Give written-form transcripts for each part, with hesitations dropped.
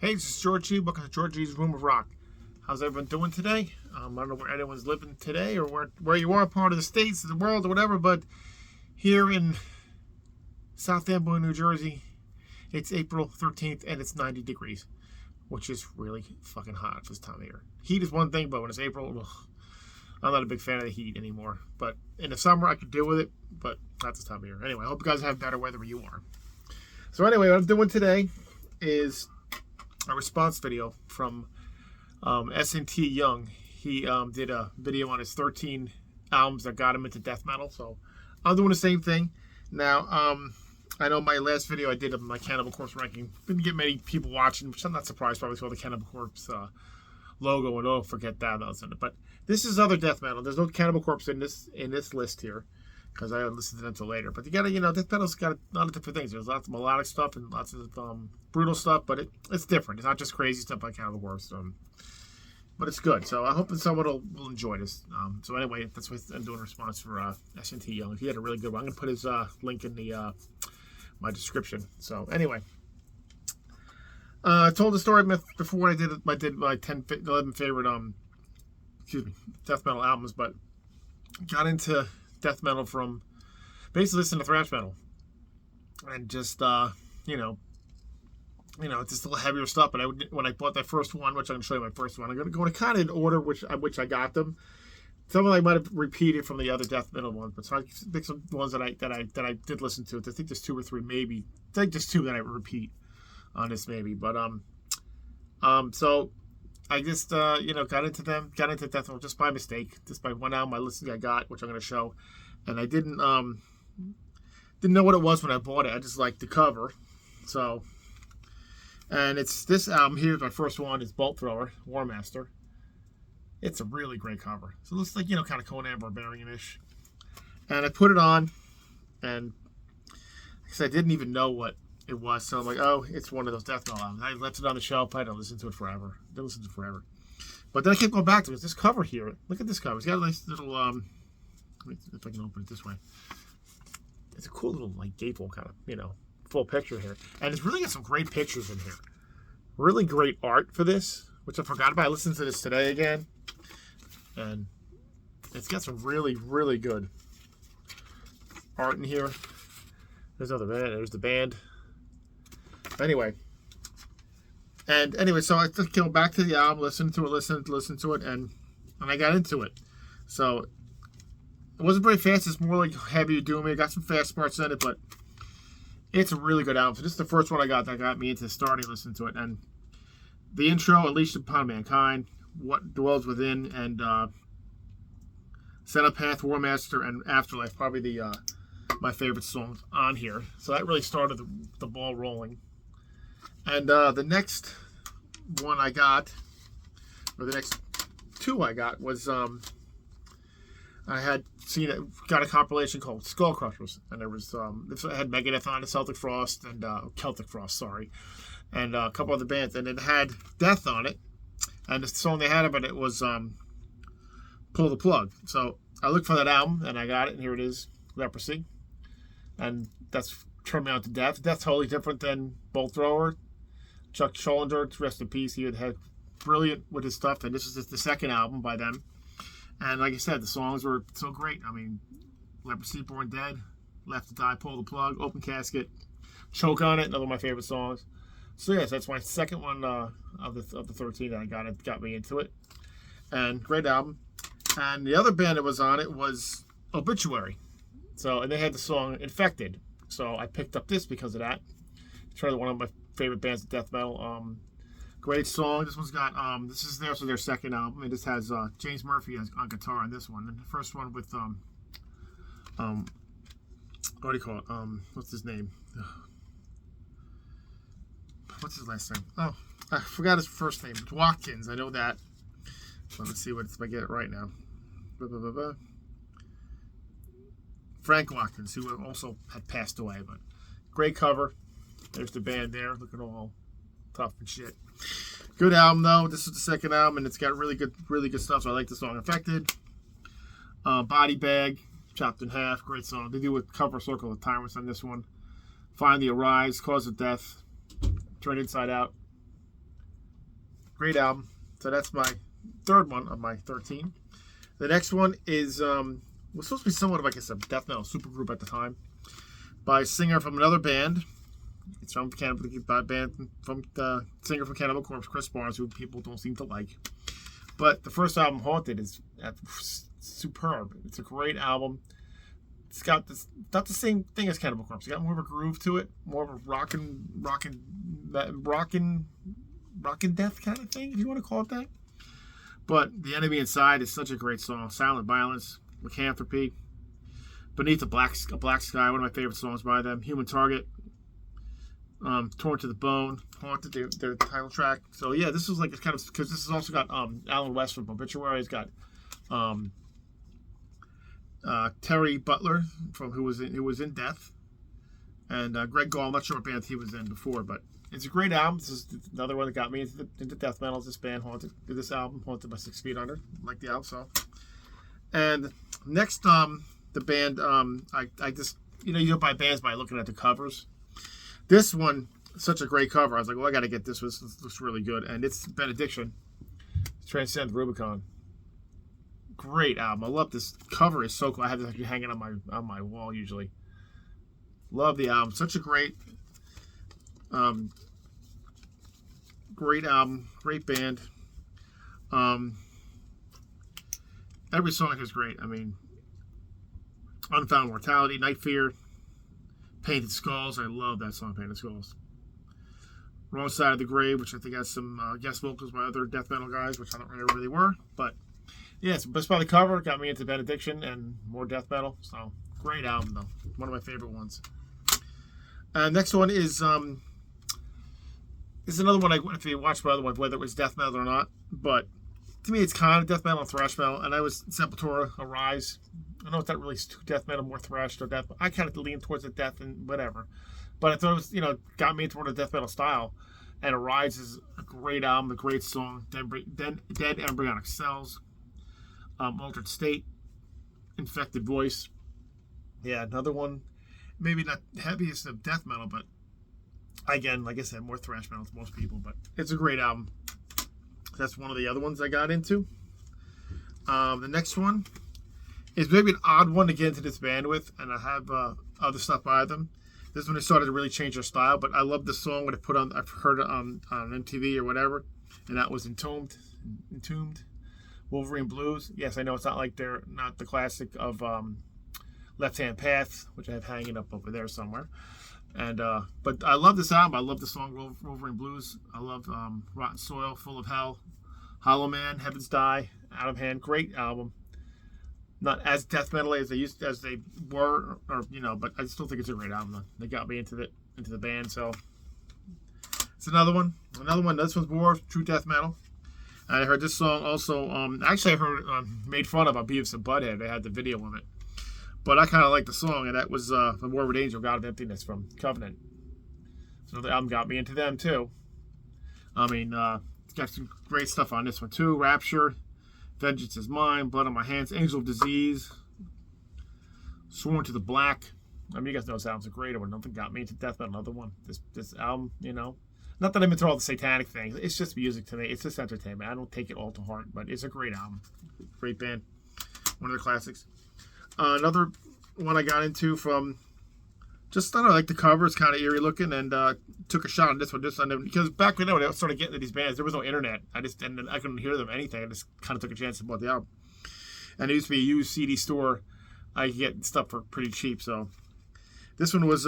Hey, this is George G. Welcome to George G's Room of Rock. How's everyone doing today? I don't know where anyone's living today or where you are, part of the states, of the world, or whatever, but here in South Amboy, New Jersey, it's April 13th and it's 90 degrees, which is really fucking hot this time of year. Heat is one thing, but when it's April, ugh, I'm not a big fan of the heat anymore. But in the summer, I could deal with it, but not this time of year. Anyway, I hope you guys have better weather where you are. So anyway, what I'm doing today is a response video from S&T Young. He did a video on his 13 albums that got him into death metal. So I'm doing the same thing. Now, I know my last video I did of my Cannibal Corpse ranking didn't get many people watching, which I'm not surprised. Probably saw the Cannibal Corpse logo and, oh, forget that. But this is other death metal. There's no Cannibal Corpse in this list here, because I haven't listened to them until later. But you gotta, death metal's got a lot of different things. There's lots of melodic stuff and lots of brutal stuff, but it's different. It's not just crazy stuff like Cannibal Corpse. But it's good. So I hope that someone will enjoy this. So anyway, that's what I'm doing a response for S&T Young. He had a really good one. I'm gonna put his link in the my description. So anyway, I told the story before I did my 11 favorite death metal albums, but got into death metal from basically listening to thrash metal and just just a little heavier stuff. But when I bought that first one, which I'm going to show you my first one, I'm going to go kind of in order which I got them. Some of them I might have repeated from the other death metal ones, but so I think some ones that I did listen to. I think there's 2 or 3 maybe. I think there's 2 that I repeat on this maybe. But so I just got into death metal just by mistake, just by one album I got, which I'm going to show, and I didn't know what it was when I bought it. I just liked the cover, so. And it's this album here. My first one is Bolt Thrower, War Master. It's a really great cover. So it looks like, kind of Conan Barbarian-ish. And I put it on, and because I didn't even know what it was, so I'm like, oh, it's one of those death metal albums. I left it on the shelf. I don't listen to it forever. But then I kept going back to it. This cover here. Look at this cover. It's got a nice little, let me see if I can open it this way. It's a cool little, gatefold kind of, full picture here. And it's really got some great pictures in here. Really great art for this, which I forgot about. I listened to this today again. And it's got some really, really good art in here. There's another band. There's the band. Anyway, so I just came back to the album, listened to it, and I got into it. So it wasn't very fast. It's more like heavy doomy. It got some fast parts in it, but it's a really good album. So this is the first one I got that got me into starting listening to it. And the intro, Unleashed Upon Mankind, What Dwells Within, and Cenopath, War Master, and Afterlife, probably my favorite songs on here. So that really started the ball rolling. And the next one I got, or the next 2 I got, was I had got a compilation called Skull Crushers, and there was it had Megadeth on it, Celtic Frost, and Celtic Frost, sorry, and a couple other bands, and it had Death on it, and the song they had about it was Pull the Plug. So I looked for that album, and I got it, and here it is, Leprosy, and that's turned me on to Death. Death's totally different than Bolt Thrower. Chuck Schuldiner, rest in peace, he had brilliant with his stuff, and this is just the second album by them. And like I said, the songs were so great. I mean, Leprosy, Born Dead, Left to Die, Pull the Plug, Open Casket, Choke on It, another of my favorite songs. So yes, that's my second one of the 13 that I got. It got me into it, and great album. And the other band that was on it was Obituary. So, and they had the song Infected. So I picked up this because of that. It's probably one of my favorite bands of death metal. Great song. This one's got this is their second album, and this has James Murphy on guitar on this one. And the first one with what do you call it? What's his name? What's his last name? Oh, I forgot his first name. It's Watkins. I know that. So let's see if I get it right now. Frank Watkins, who also had passed away, but great cover. There's the band there, looking all tough and shit. Good album though. This is the second album, and it's got really good stuff. So I like the song Infected. Body Bag, Chopped in Half, great song. They do a cover Circle of Tyrants on this one. Finally Arise, Cause of Death, Turn Inside Out. Great album. So that's my third one of my 13. The next one is was supposed to be somewhat of, I guess, a death metal supergroup at the time, by a singer from another band. It's from Cannibal band from the singer from Cannibal Corpse, Chris Barnes, who people don't seem to like. But the first album, Haunted, is superb. It's a great album. It's got this, not the same thing as Cannibal Corpse. It's got more of a groove to it, more of a rockin' death kind of thing, if you want to call it that. But The Enemy Inside is such a great song. Silent Violence, Lycanthropy, Beneath a Black Sky, one of my favorite songs by them. Human Target, Torn to the Bone, Haunted, their title track. So yeah, this is like, it's kind of, because this has also got Alan West from Obituary. It's got Terry Butler from who was in Death, and Greg Gall. I'm not sure what band he was in before, but it's a great album. This is another one that got me into death metal. This band, Haunted, did this album, Haunted by 6 Feet Under. I like the album. So, and next, the band, I just, you don't buy bands by looking at the covers. This one, such a great cover. I was like, well, I got to get this. This looks really good, and it's Benediction, Transcend Rubicon. Great album. I love this cover. Is so cool. I have this actually hanging on my wall usually. Love the album. Such a great album. Great band. Every song is great. I mean, Unfound Mortality, Night Fear, Painted Skulls. I love that song, Painted Skulls. Wrong Side of the Grave, which I think has some guest vocals by other death metal guys, which I don't remember where they were, but yeah, so Best by the Cover got me into Benediction and more death metal. So great album though, one of my favorite ones. Next one is another one. If you watch my other one, whether it was death metal or not, but to me it's kind of death metal and thrash metal. And I was Sepultura, Arise. I know it's not really death metal, more thrash or death. But I kind of lean towards the death and whatever. But I thought it was, got me toward the death metal style. And Arise is a great album, a great song. Dead Embryonic Cells. Altered State, Infected Voice. Yeah, another one. Maybe not heaviest of death metal, but again, like I said, more thrash metal to most people. But it's a great album. That's one of the other ones I got into. The next one is maybe an odd one to get into this band with, and I have other stuff by them. This is when they started to really change their style, but I love the song when I've heard it on MTV or whatever, and that was Entombed. Wolverine Blues. Yes, I know it's not like they're not the classic of Left Hand Path, which I have hanging up over there somewhere. And but I love this album. I love the song Wolverine Blues. I love Rotten Soil, Full of Hell, Hollow Man, Heavens Die, Out of Hand. Great album. Not as death metal as they were, or but I still think it's a great album. Though. They got me into the band, so it's another one. This one's more true death metal. I heard this song also. Actually, I heard it made fun of on Beavis and Butthead. They had the video of it, but I kind of like the song, and that was "The Morbid Angel, God of Emptiness" from Covenant. So the album got me into them too. I mean, it's got some great stuff on this one too. Rapture, Vengeance Is Mine, Blood on My Hands, Angel of Disease, Sworn to the Black. I mean, you guys know this album's a great one. Nothing got me into death metal. Another one. This album, Not that I'm into all the satanic things. It's just music to me. It's just entertainment. I don't take it all to heart, but it's a great album. Great band. One of the classics. Another one I got into from just, I don't know, like the cover. It's kind of eerie looking, and took a shot on this one. Because back when I started getting into these bands, there was no internet. I couldn't hear them anything. I just kind of took a chance and bought the album. And it used to be a used CD store. I could get stuff for pretty cheap. So this one was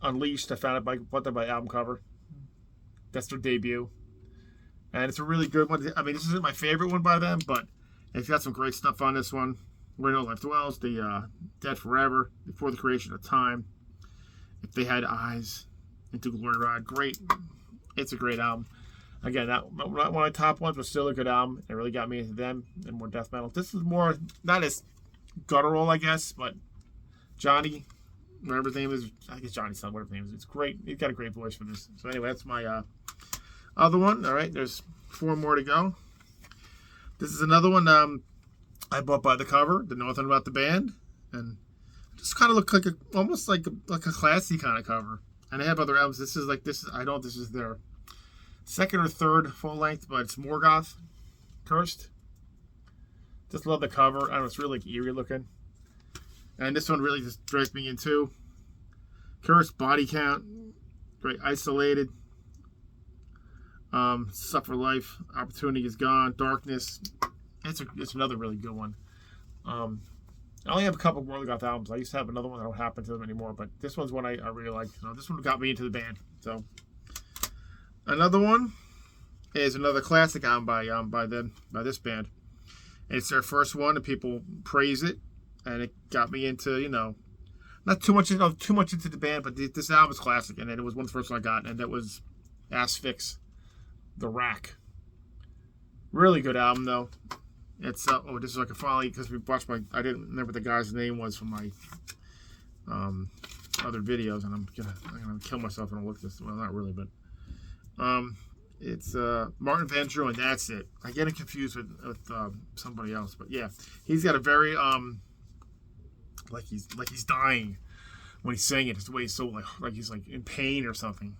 Unleashed. I found it bought them by album cover. That's their debut. And it's a really good one. I mean, this isn't my favorite one by them, but it's got some great stuff on this one. Where No Life Dwells, the Dead Forever, Before the Creation of Time, If They Had Eyes, Into Glory Ride. Great. It's a great album. Again, not one of my top ones, but still a good album. It really got me into them and more death metal. This is more, not as guttural, I guess, but Johnny, whatever his name is, I guess Johnny's son, whatever his name is. It's great. He's got a great voice for this. So anyway, that's my other one. All right, there's 4 more to go. This is another one I bought by the cover. Didn't know nothing about the band, and just kind of looked like almost like a classy kind of cover. And they have other albums. I know this is their second or third full length, but it's Morgoth, Cursed. Just love the cover. I don't know, it's really like eerie looking. And this one really just drags me in too. Cursed, body count, great, isolated. Suffer life, opportunity is gone, darkness. It's another really good one. I only have a couple Morgoth albums. I used to have another one. I don't happen to them anymore, but this one's one I really like. This one got me into the band. So another one is another classic album by this band. It's their first one, and people praise it, and it got me into, you know, not too much into the band, but this album is classic, and it was one of the first ones I got, and that was Asphyx, The Rack. Really good album though. It's this is like a finally, because we watched I didn't remember what the guy's name was from my other videos, and I'm gonna kill myself when I look at this. Well, not really, but it's Martin Van Drew, and that's it. I get it confused with somebody else, but yeah, he's got a very like he's dying when he's saying it. It's the way he's so like he's like in pain or something.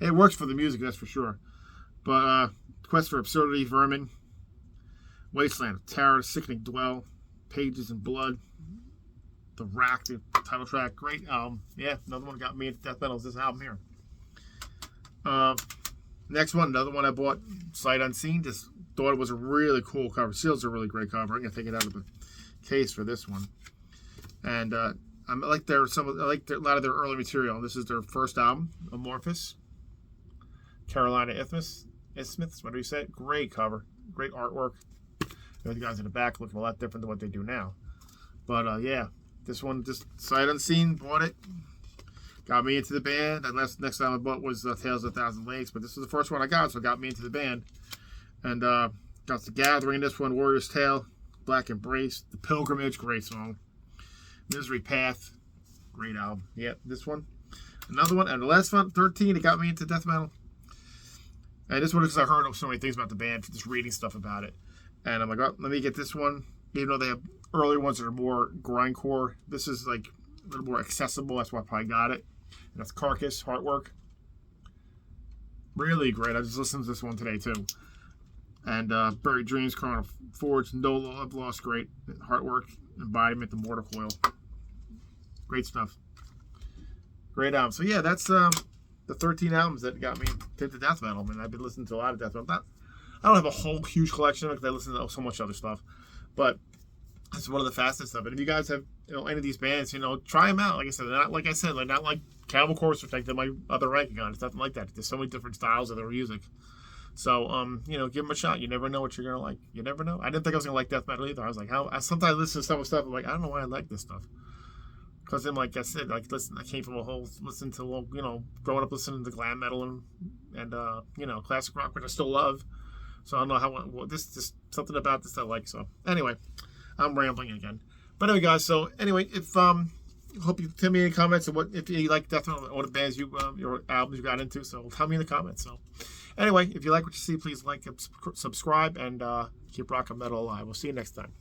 It works for the music, that's for sure. But Quest for Absurdity, Vermin, Wasteland, Terror, Sickening Dwell, Pages and Blood, The Rack, the title track, great album. Yeah, another one got me into death metal is this album here. Next one, another one I bought, Sight Unseen. Just thought it was a really cool cover. Seal's a really great cover. I'm gonna take it out of the case for this one. And I like a lot of their early material. This is their first album, Amorphous. Carolina Isthmus, what do you say? Great cover, great artwork. The guys in the back looking a lot different than what they do now. But yeah, this one, just Sight Unseen, bought it. Got me into the band. And next time I bought was Tales of a Thousand Lakes, but this was the first one I got, so it got me into the band. And got The Gathering, this one, Warrior's Tale, Black Embrace, The Pilgrimage, great song. Misery Path, great album. Yep, this one. Another one, and the last one, 13, it got me into death metal. And this one is because I heard so many things about the band, just reading stuff about it. And I'm like, oh, let me get this one. Even though they have earlier ones that are more grindcore, this is like a little more accessible. That's why I probably got it. And that's Carcass, Heartwork. Really great. I just listened to this one today too. And Buried Dreams, Chrono Forge, No Love Lost, great. Heartwork, Embodiment, The Mortar Coil. Great stuff. Great album. So yeah, that's the 13 albums that got me into death metal. I mean, I've been listening to a lot of death metal. I don't have a whole huge collection of it because I listen to so much other stuff. But it's one of the fastest stuff. And if you guys have any of these bands, try them out. Like I said, they're not like Cannibal Corpse, which I did my other ranking on. It's nothing like that. There's so many different styles of their music. So give them a shot. You never know what you're gonna like. You never know. I didn't think I was gonna like death metal either. I was like, I sometimes listen to some stuff. I'm like, I don't know why I like this stuff. Because then, like I said, listen, I came from growing up listening to glam metal and classic rock, which I still love. So I don't know this just something about this I like. So anyway, I'm rambling again. But anyway, guys. So anyway, if hope you tell me any comments of if you like death metal, what bands your albums you got into. So tell me in the comments. So anyway, if you like what you see, please like, subscribe, and keep rocking metal alive. We'll see you next time.